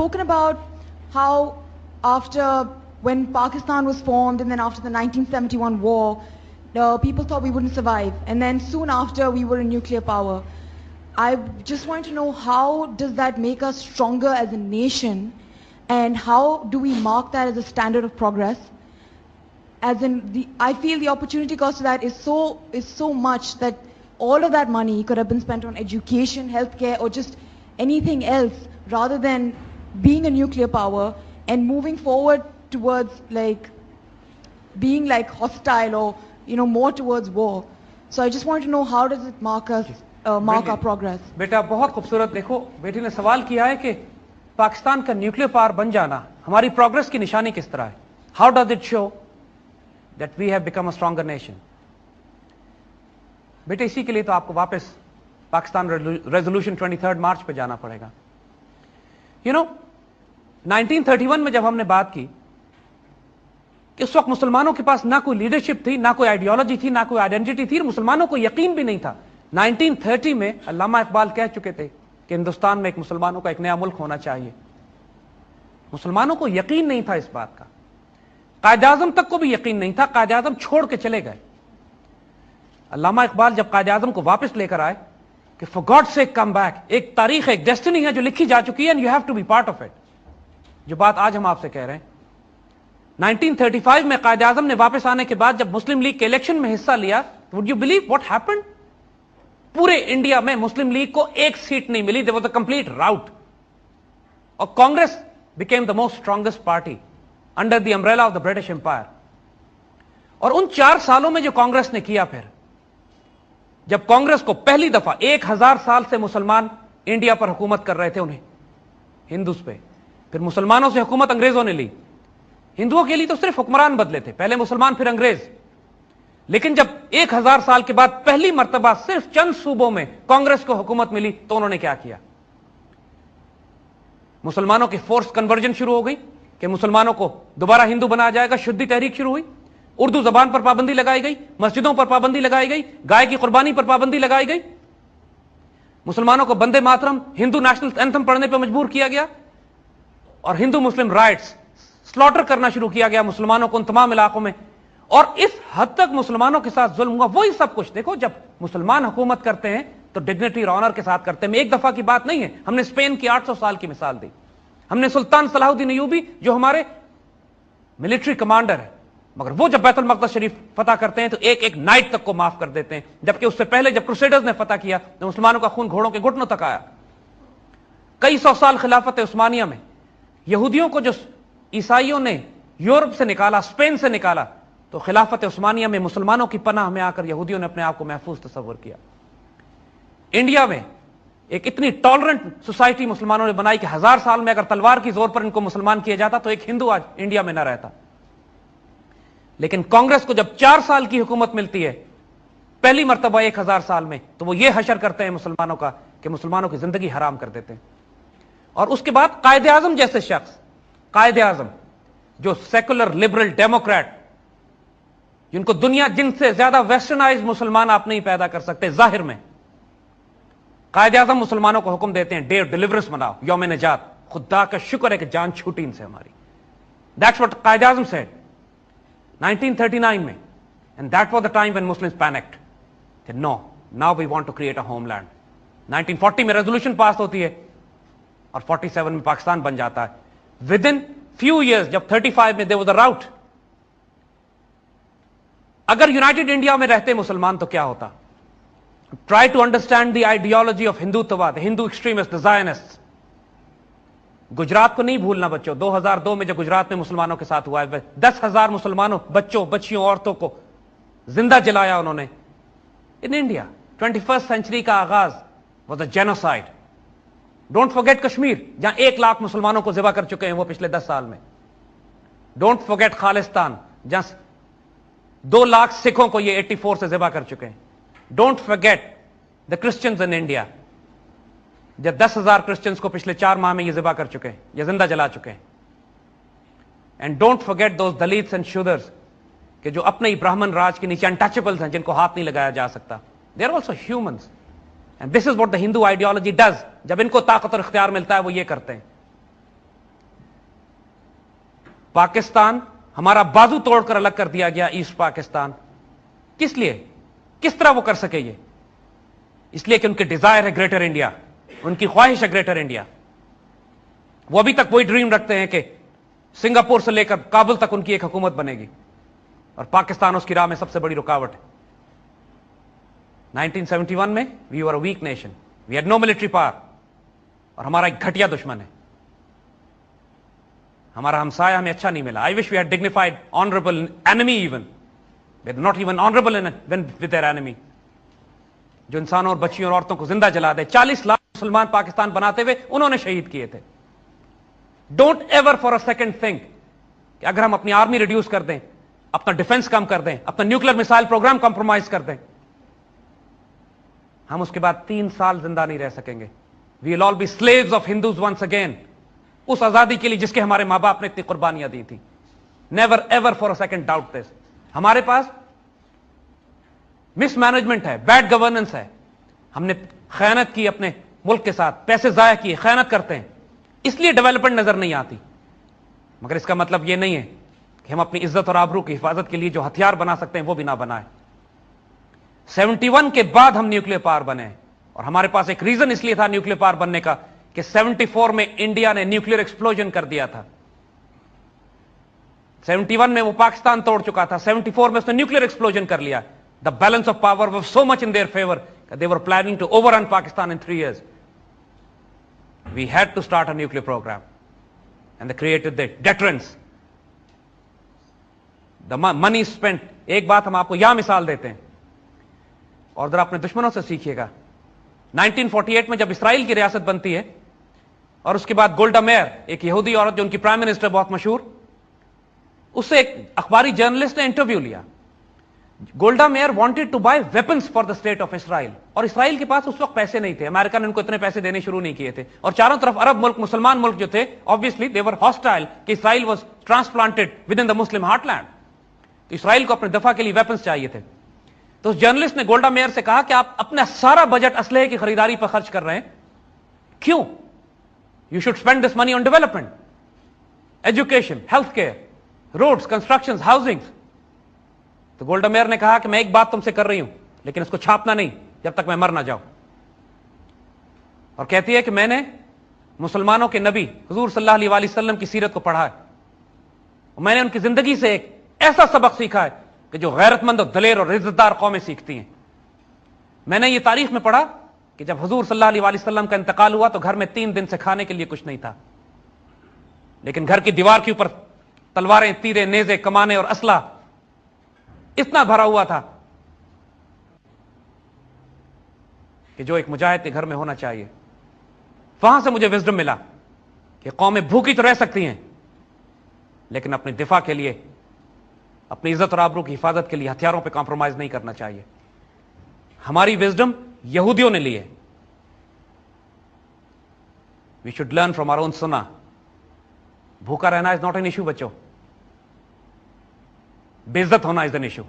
spoken about how after when Pakistan was formed and then after the 1971 war, people thought we wouldn't survive. And then soon after, we were a nuclear power. I just want to know, how does that make us stronger as a nation? And how do we mark that as a standard of progress? As in, I feel the opportunity cost of that is so much that all of that money could have been spent on education, healthcare, or just anything else, rather than being a nuclear power and moving forward towards like being like hostile or more towards war. So I just want to know, how does it mark our progress? बेटा बहुत खूबसूरत, देखो बेटी ने सवाल किया है कि पाकिस्तान का न्यूक्लियर पावर बन जाना हमारी प्रोग्रेस की निशानी किस तरह है. How does it show that we have become a stronger nation? बेटे इसी के लिए तो आपको वापस पाकिस्तान रेजोल्यूशन 23 मार्च पे जाना पड़ेगा. 1931 में जब हमने बात की कि उस वक्त मुसलमानों के पास ना कोई लीडरशिप थी, ना कोई आइडियोलॉजी थी, ना कोई आइडेंटिटी थी, और मुसलमानों को यकीन भी नहीं था. 1930 में अल्लामा इकबाल कह चुके थे कि हिंदुस्तान में एक मुसलमानों का एक नया मुल्क होना चाहिए. मुसलमानों को यकीन नहीं था इस बात का. कायद आजम तक को भी यकीन नहीं था. कायद आजम छोड़ के चले गए. अल्लामा इकबाल जब कायद आजम को वापस लेकर आए कि for God sake come back, एक तारीख है, एक डेस्टिनी है जो लिखी जा चुकी है, and you have to be part of it. जो बात आज हम आपसे कह रहे हैं, 1935 में कायद आजम ने वापस आने के बाद जब मुस्लिम लीग के इलेक्शन में हिस्सा लिया, would you believe what happened? पूरे इंडिया में मुस्लिम लीग को एक सीट नहीं मिली. There was a complete rout. और Congress became the most strongest party under the umbrella of the British Empire. और उन 4 सालों में जो कांग्रेस ने किया, फिर जब कांग्रेस को पहली दफा 1000 साल से मुसलमान इंडिया पर हुकूमत कर रहे थे, उन्हें हिंदूस पे, फिर मुसलमानों से हुकूमत अंग्रेजों ने ली. हिंदुओं के लिए तो सिर्फ हुक्मरान बदले थे, पहले मुसलमान फिर अंग्रेज. लेकिन जब 1000 साल के बाद पहली मर्तबा सिर्फ चंद सूबों में कांग्रेस को हुकूमत मिली, तो उन्होंने क्या किया? मुसलमानों की फोर्स कन्वर्जन शुरू हो गई कि मुसलमानों को दोबारा हिंदू बनाया जाएगा. शुद्धि तहरीक शुरू हुई. उर्दू जबान पर पाबंदी लगाई गई, मस्जिदों पर पाबंदी लगाई गई, गाय की कुर्बानी पर पाबंदी लगाई गई. मुसलमानों को वंदे मातरम, हिंदू नेशनल एंथम पढ़ने पर मजबूर किया गया. और हिंदू मुस्लिम राइट्स स्लॉटर करना शुरू किया गया मुसलमानों को उन तमाम इलाकों में. और इस हद तक मुसलमानों के साथ जुल्म हुआ. वही सब कुछ देखो, जब मुसलमान हुकूमत करते हैं तो डिग्निटी और ऑनर के साथ करते हैं. एक दफा की बात नहीं है. हमने स्पेन की 800 साल की मिसाल दी. हमने सुल्तान सलाहुद्दीन अय्यूबी, जो हमारे मिलिट्री कमांडर है, मगर वो जब बैतुल मक़दस शरीफ फतह करते हैं तो एक एक नाइट तक को माफ कर देते हैं. जबकि उससे पहले जब क्रूसेडर्स ने फतह किया तो मुसलमानों का खून घोड़ों के घुटनों तक आया. कई सौ साल खिलाफत उस्मानिया में यहूदियों को जो ईसाइयों ने यूरोप से निकाला, स्पेन से निकाला, तो खिलाफत उस्मानिया में मुसलमानों की पनाह में आकर यहूदियों ने अपने आप को महफूज तस्वर किया. इंडिया में एक इतनी टॉलरेंट सोसाइटी मुसलमानों ने बनाई कि 1000 साल में अगर तलवार की जोर पर इनको मुसलमान किया जाता तो एक हिंदू आज इंडिया में न रहता. लेकिन कांग्रेस को जब 4 साल की हुकूमत मिलती है, पहली मर्तबा 1000 साल में, तो वो ये हशर करते हैं मुसलमानों का कि मुसलमानों की जिंदगी हराम कर देते हैं. और उसके बाद कायदे आजम जैसे शख्स, कायदे आजम जो सेकुलर लिबरल डेमोक्रेट, जिनको दुनिया, जिनसे ज्यादा वेस्टर्नाइज मुसलमान आप नहीं पैदा कर सकते जाहिर में, कायदे आजम मुसलमानों को हुक्म देते हैं, डे ऑफ डिलीवरेंस मनाओ, यौम निजात. खुदा का शुक्र है कि जान छूटी इनसे हमारी. दैट्स व्हाट कायदे आजम सेड 1939 में. And that was the time when Muslims panicked. No, now we want to create a homeland. 1940 में रेजोल्यूशन पास होती है और 47 में पाकिस्तान बन जाता है. विद इन फ्यू ईयर्स, जब 35 में देयर वाज अ राउट. अगर यूनाइटेड इंडिया में रहते मुसलमान तो क्या होता? Try to understand the ideology of हिंदुत्ववाद, Hindu extremist, the Zionist. Gujarat को नहीं भूलना बच्चों. 2002 में जब गुजरात में मुसलमानों के साथ हुआ है, 10,000 मुसलमानों, बच्चों, बच्चियों, औरतों को जिंदा जलाया उन्होंने. इन इंडिया 21st सेंचुरी का आगाज was a genocide. Don't forget Kashmir, जहां 1 लाख मुसलमानों को ज़िबा कर चुके हैं वो पिछले 10 साल में. डोंट फॉरगेट खालिस्तान, जहां 2 लाख सिखों को ये 84 से ज़िबा कर चुके हैं. Don't forget the Christians in India, जब 10,000 क्रिश्चियंस को पिछले 4 माह में ये ज़िबा कर चुके हैं, ये जिंदा जला चुके हैं. And don't forget those Dalits and Shudras, कि जो अपने ही ब्राह्मण राज के नीचे अनटचेबल्स हैं, जिनको हाथ नहीं लगाया जा सकता. They are also humans. And this is what the Hindu ideology does. जब इनको ताकत और इख्तियार मिलता है वो ये करते हैं. पाकिस्तान हमारा बाजू तोड़कर अलग कर दिया गया, ईस्ट पाकिस्तान। किस लिए, किस तरह वो कर सके ये? इसलिए कि उनके डिजायर है ग्रेटर इंडिया, उनकी ख्वाहिश है ग्रेटर इंडिया। वो अभी तक वही ड्रीम रखते हैं कि सिंगापुर से लेकर काबुल तक उनकी एक हुकूमत बनेगी, और पाकिस्तान उसकी राह में सबसे बड़ी रुकावट है। 1971 में we were a weak nation, we had no military power, और हमारा एक घटिया दुश्मन है, हमारा हमसाया हमें अच्छा नहीं मिला। I wish we had dignified honourable enemy, even we are not even honourable in with their enemy, जो इंसानों और बच्चियों और औरतों को जिंदा जला दे। 40 लाख मुसलमान पाकिस्तान बनाते हुए उन्होंने शहीद किए थे। Don't ever for a second think कि अगर हम अपनी आर्मी रिड्यूस कर दें, अपना डिफेंस कम कर दें, अपना न्यूक्लियर मिसाइल प्रोग्राम कंप्रोमाइज कर दें, हम उसके बाद 3 साल जिंदा नहीं रह सकेंगे। We will all be slaves of Hindus once again, उस आजादी के लिए जिसके हमारे मां बाप ने इतनी कुर्बानियां दी थी। Never ever for a second doubt this. हमारे पास मिसमैनेजमेंट है, बैड गवर्नेंस है, हमने खयानत की अपने मुल्क के साथ, पैसे जाया किए, खयानत करते हैं, इसलिए डेवलपमेंट नजर नहीं आती। मगर इसका मतलब यह नहीं है कि हम अपनी इज्जत और आबरू की हिफाजत के लिए जो हथियार बना सकते हैं वो भी ना बनाए। 71 के बाद हम न्यूक्लियर पावर बने, और हमारे पास एक रीजन इसलिए था न्यूक्लियर पावर बनने का कि 74 में इंडिया ने न्यूक्लियर एक्सप्लोजन कर दिया था। 71 में वो पाकिस्तान तोड़ चुका था, 74 में उसने न्यूक्लियर एक्सप्लोजन कर लिया। The balance of power was so much in their favour that they were planning to overrun Pakistan in 3 years. We had to start a nuclear program, and they created the deterrence. The money spent. एक बात हम आपको यहां मिसाल देते हैं, और जरा अपने दुश्मनों से सीखिएगा। 1948 में जब इसराइल की रियासत बनती है, और उसके बाद गोल्डा मेयर, एक यहूदी औरत जो उनकी प्राइम मिनिस्टर बहुत मशहूर, उससे एक अखबारी जर्नलिस्ट ने इंटरव्यू लिया। Golda Meir wanted to buy weapons for the state of Israel, और इसराइल के पास उस वक्त पैसे नहीं थे, अमेरिका ने उनको इतने पैसे देने शुरू नहीं किए थे, और चारों तरफ अरब मुल्क, मुसलमान मुल्क जो थे, ऑब्वियसली दे वर हॉस्टाइल कि Israel was transplanted with in the Muslim heartland. तो इसराइल को अपने दफा के लिए वेपन्स चाहिए थे। तो उस जर्नलिस्ट ने गोल्डा मेयर से कहा कि आप अपना सारा बजट असलहे की खरीदारी पर खर्च कर रहे हैं, क्यों? You should spend this money on development, education, health care, roads, construction, housing. तो गोल्डा मेयर ने कहा कि मैं एक बात तुमसे कर रही हूं, लेकिन इसको छापना नहीं जब तक मैं मर ना जाऊं। और कहती है कि मैंने मुसलमानों के नबी हुजूर सल्लल्लाहु अलैहि वसल्लम की सीरत को पढ़ा है, और मैंने उनकी जिंदगी से एक ऐसा सबक सीखा है कि जो गैरतमंद और दलेर और इज्जतदार कौमें सीखती हैं। मैंने ये तारीख में पढ़ा कि जब हुजूर सल्लल्लाहु अलैहि वसल्लम का इंतकाल हुआ तो घर में 3 दिन से खाने के लिए कुछ नहीं था, लेकिन घर की दीवार के ऊपर तलवारें, तीरे, नेजे, कमाने और असला इतना भरा हुआ था कि जो एक मुजाहिद के घर में होना चाहिए। वहां से मुझे विजडम मिला कि कौमें भूखी तो रह सकती हैं, लेकिन अपने दिफा के लिए, अपनी इज्जत और आबरू की हिफाजत के लिए हथियारों पे कॉम्प्रोमाइज नहीं करना चाहिए। हमारी विजडम यहूदियों ने ली है। We should learn from our own सुन्ना। भूखा रहना इज नॉट एन इशू बच्चों, बेइज्जत होना इज एन इशू।